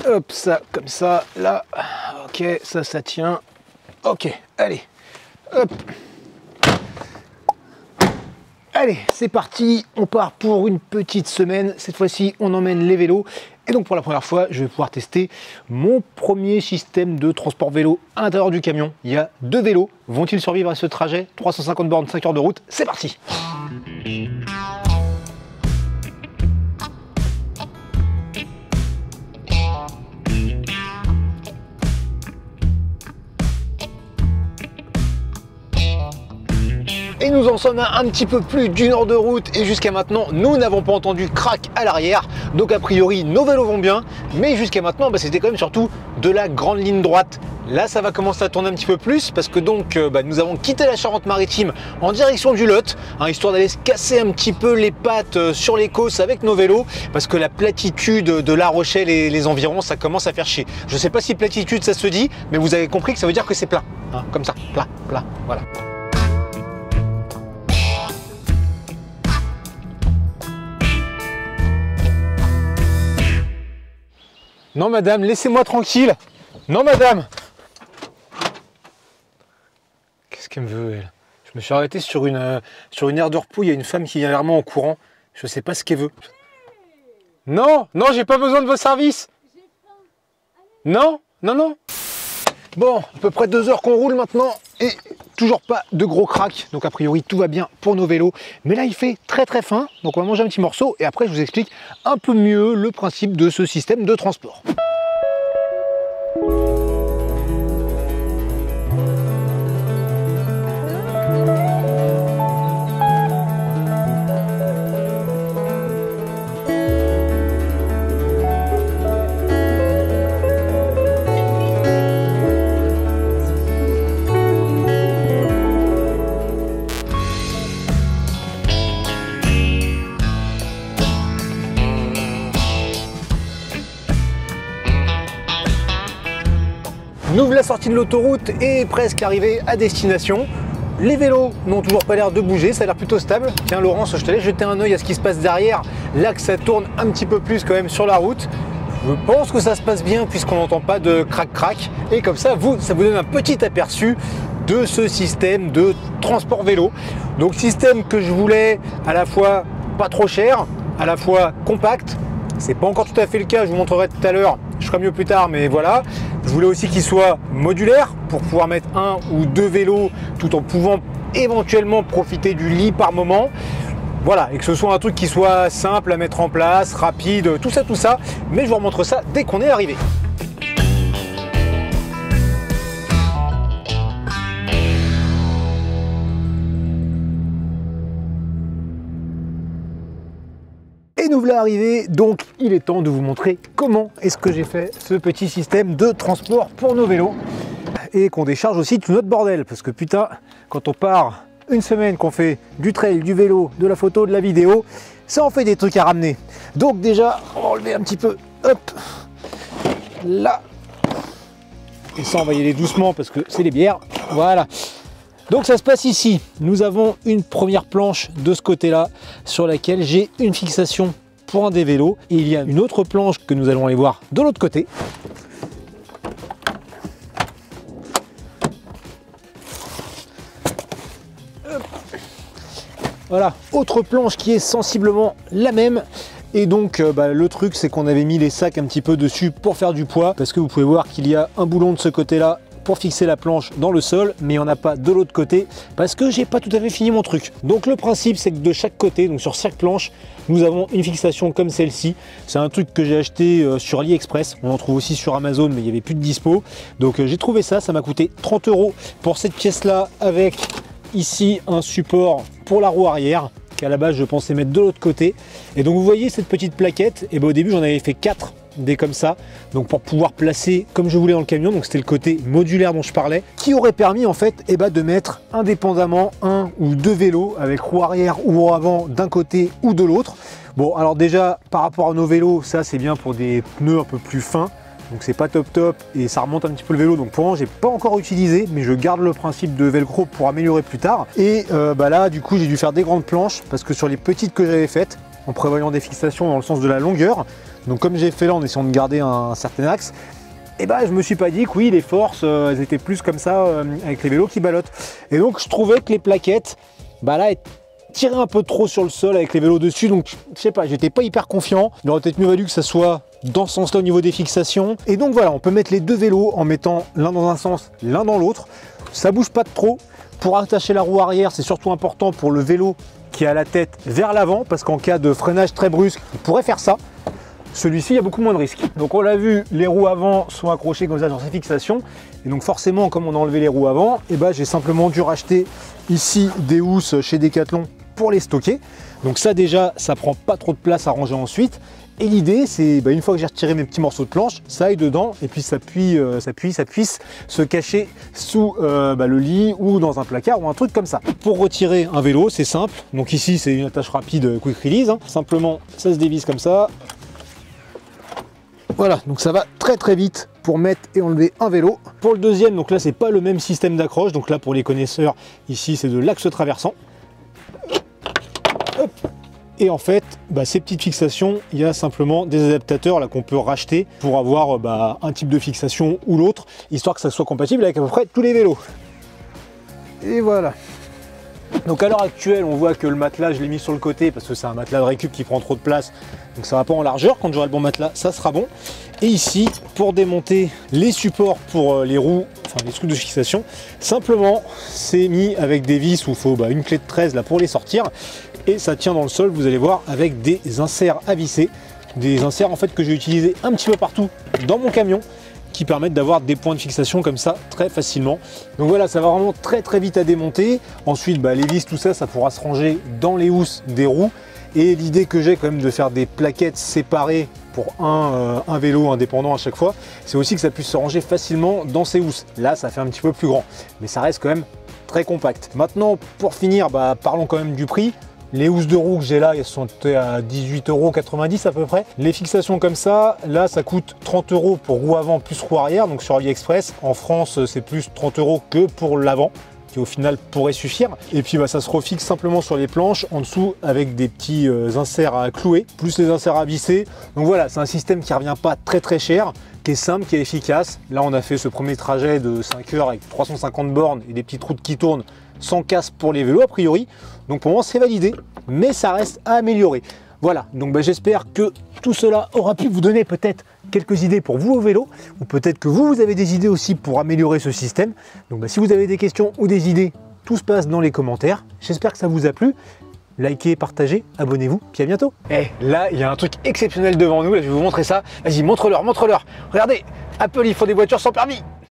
Hop, ça, comme ça, là. Ok, ça tient. Ok, allez. Hop. Allez, c'est parti. On part pour une petite semaine. Cette fois-ci, on emmène les vélos. Et donc, pour la première fois, je vais pouvoir tester mon premier système de transport vélo à l'intérieur du camion. Il y a 2 vélos. Vont-ils survivre à ce trajet? 350 bornes, 5 heures de route. C'est parti. Et nous en sommes à un petit peu plus d'1 heure de route et jusqu'à maintenant, nous n'avons pas entendu crack à l'arrière. Donc a priori, nos vélos vont bien, mais jusqu'à maintenant, c'était quand même surtout de la grande ligne droite. Là, ça va commencer à tourner un petit peu plus parce que donc nous avons quitté la Charente-Maritime en direction du Lot, histoire d'aller se casser un petit peu les pattes sur les côtes avec nos vélos parce que la platitude de La Rochelle et les environs, ça commence à faire chier. Je ne sais pas si platitude ça se dit, mais vous avez compris que ça veut dire que c'est plat, comme ça, plat, voilà. Non madame, laissez-moi tranquille. Non madame. Qu'est-ce qu'elle me veut elle? Je me suis arrêté sur une aire de repos, il y a une femme qui vient vers moi en courant. Je sais pas ce qu'elle veut. Non, j'ai pas besoin de vos services. Non. Bon, à peu près 2 heures qu'on roule maintenant et toujours pas de gros crack. Donc a priori tout va bien pour nos vélos. Mais là il fait très fin, donc on va manger un petit morceau et après je vous explique un peu mieux le principe de ce système de transport. Nous voilà sortis de l'autoroute et presque arrivés à destination. Les vélos n'ont toujours pas l'air de bouger, ça a l'air plutôt stable. Tiens Laurence, je te laisse jeter un œil à ce qui se passe derrière. Là que ça tourne un petit peu plus quand même sur la route. Je pense que ça se passe bien puisqu'on n'entend pas de crac. Et comme ça, ça vous donne un petit aperçu de ce système de transport vélo. Donc système que je voulais à la fois pas trop cher, à la fois compact. C'est pas encore tout à fait le cas, je vous montrerai tout à l'heure, je ferai mieux plus tard, mais voilà. Je voulais aussi qu'il soit modulaire pour pouvoir mettre 1 ou 2 vélos tout en pouvant éventuellement profiter du lit par moment. Voilà, et que ce soit un truc qui soit simple à mettre en place, rapide, tout ça, mais je vous remontre ça dès qu'on est arrivé. Et nous voilà arrivés, donc il est temps de vous montrer comment est-ce que j'ai fait ce petit système de transport pour nos vélos et qu'on décharge aussi tout notre bordel parce que putain, quand on part une semaine, qu'on fait du trail, du vélo, de la photo, de la vidéo, ça en fait des trucs à ramener. Donc déjà, on va enlever un petit peu, hop, là, et ça on va y aller doucement parce que c'est les bières, voilà. Donc ça se passe ici, nous avons une première planche de ce côté-là sur laquelle j'ai une fixation pour un des vélos. Et il y a une autre planche que nous allons aller voir de l'autre côté. Voilà, autre planche qui est sensiblement la même. Et donc le truc c'est qu'on avait mis les sacs un petit peu dessus pour faire du poids. Parce que vous pouvez voir qu'il y a un boulon de ce côté-là pour fixer la planche dans le sol, mais il n'y en a pas de l'autre côté parce que j'ai pas tout à fait fini mon truc. Donc le principe c'est que de chaque côté, donc sur chaque planche, nous avons une fixation comme celle-ci. C'est un truc que j'ai acheté sur AliExpress, on en trouve aussi sur Amazon mais il n'y avait plus de dispo. Donc j'ai trouvé ça, ça m'a coûté 30 € pour cette pièce là avec ici un support pour la roue arrière qu'à la base je pensais mettre de l'autre côté. Et donc vous voyez cette petite plaquette, et au début j'en avais fait 4 des comme ça, donc pour pouvoir placer comme je voulais dans le camion. Donc c'était le côté modulaire dont je parlais, qui aurait permis en fait de mettre indépendamment 1 ou 2 vélos avec roue arrière ou roue avant d'un côté ou de l'autre. Bon alors déjà par rapport à nos vélos, ça c'est bien pour des pneus un peu plus fins, donc c'est pas top et ça remonte un petit peu le vélo. Donc pour l'instant j'ai pas encore utilisé, mais je garde le principe de velcro pour améliorer plus tard. Et là du coup j'ai dû faire des grandes planches parce que sur les petites que j'avais faites, en prévoyant des fixations dans le sens de la longueur, Donc comme j'ai fait là en essayant de garder un certain axe, et bah je me suis pas dit que oui, les forces elles étaient plus comme ça avec les vélos qui ballottent. Et donc je trouvais que les plaquettes, bah là, elles tiraient un peu trop sur le sol avec les vélos dessus, donc je sais pas, j'étais pas hyper confiant. Il aurait peut-être mieux valu que ça soit dans ce sens là au niveau des fixations. Et donc voilà, on peut mettre les deux vélos en mettant l'un dans un sens, l'un dans l'autre. Ça bouge pas de trop. Pour attacher la roue arrière, c'est surtout important pour le vélo qui a la tête vers l'avant, parce qu'en cas de freinage très brusque, il pourrait faire ça. Celui-ci, il y a beaucoup moins de risques. Donc on l'a vu, les roues avant sont accrochées comme ça sur ces fixations. Et donc forcément, comme on a enlevé les roues avant, et ben, j'ai simplement dû racheter ici des housses chez Decathlon pour les stocker. Donc ça déjà, ça prend pas trop de place à ranger ensuite. Et l'idée, c'est une fois que j'ai retiré mes petits morceaux de planche, ça aille dedans et puis ça puisse se cacher sous le lit ou dans un placard ou un truc comme ça. Pour retirer un vélo, c'est simple. Donc ici, c'est une attache rapide quick release. Simplement, ça se dévisse comme ça. Voilà, donc ça va très très vite pour mettre et enlever un vélo. Pour le deuxième, donc là, c'est pas le même système d'accroche. Donc là, pour les connaisseurs, ici, c'est de l'axe traversant. Hop. Et en fait, ces petites fixations, il y a simplement des adaptateurs là qu'on peut racheter pour avoir un type de fixation ou l'autre, histoire que ça soit compatible avec à peu près tous les vélos. Et voilà. Donc à l'heure actuelle, on voit que le matelas, je l'ai mis sur le côté parce que c'est un matelas de récup qui prend trop de place. Donc ça va pas en largeur. Quand j'aurai le bon matelas, ça sera bon. Et ici, pour démonter les supports pour les roues, enfin les trucs de fixation, simplement, c'est mis avec des vis où il faut une clé de 13 là pour les sortir. Et ça tient dans le sol, vous allez voir, avec des inserts à visser. Des inserts en fait que j'ai utilisés un petit peu partout dans mon camion, qui permettent d'avoir des points de fixation comme ça très facilement. Donc voilà, ça va vraiment très très vite à démonter. Ensuite, les vis, tout ça, ça pourra se ranger dans les housses des roues. Et l'idée que j'ai quand même de faire des plaquettes séparées pour un vélo indépendant à chaque fois, c'est aussi que ça puisse se ranger facilement dans ces housses. Là, ça fait un petit peu plus grand, mais ça reste quand même très compact. Maintenant, pour finir, parlons quand même du prix. Les housses de roue que j'ai là, elles sont à 18,90 € à peu près. Les fixations comme ça, là, ça coûte 30 € pour roue avant plus roue arrière. Donc sur AliExpress, en France, c'est plus 30 € que pour l'avant, qui au final pourrait suffire. Et puis ça se refixe simplement sur les planches en dessous avec des petits inserts à clouer, plus les inserts à visser. Donc voilà, c'est un système qui revient pas très très cher, qui est simple, qui est efficace. Là, on a fait ce premier trajet de 5 heures avec 350 bornes et des petites routes qui tournent sans casse pour les vélos a priori. Donc pour moi, c'est validé, mais ça reste à améliorer. Voilà, donc j'espère que tout cela aura pu vous donner peut-être quelques idées pour vous au vélo, ou peut-être que vous avez des idées aussi pour améliorer ce système. Donc si vous avez des questions ou des idées, tout se passe dans les commentaires. J'espère que ça vous a plu. Likez, partagez, abonnez-vous, puis à bientôt. Et là, il y a un truc exceptionnel devant nous, là, je vais vous montrer ça. Vas-y, montre-leur, montre-leur. Regardez, Apple, ils font des voitures sans permis.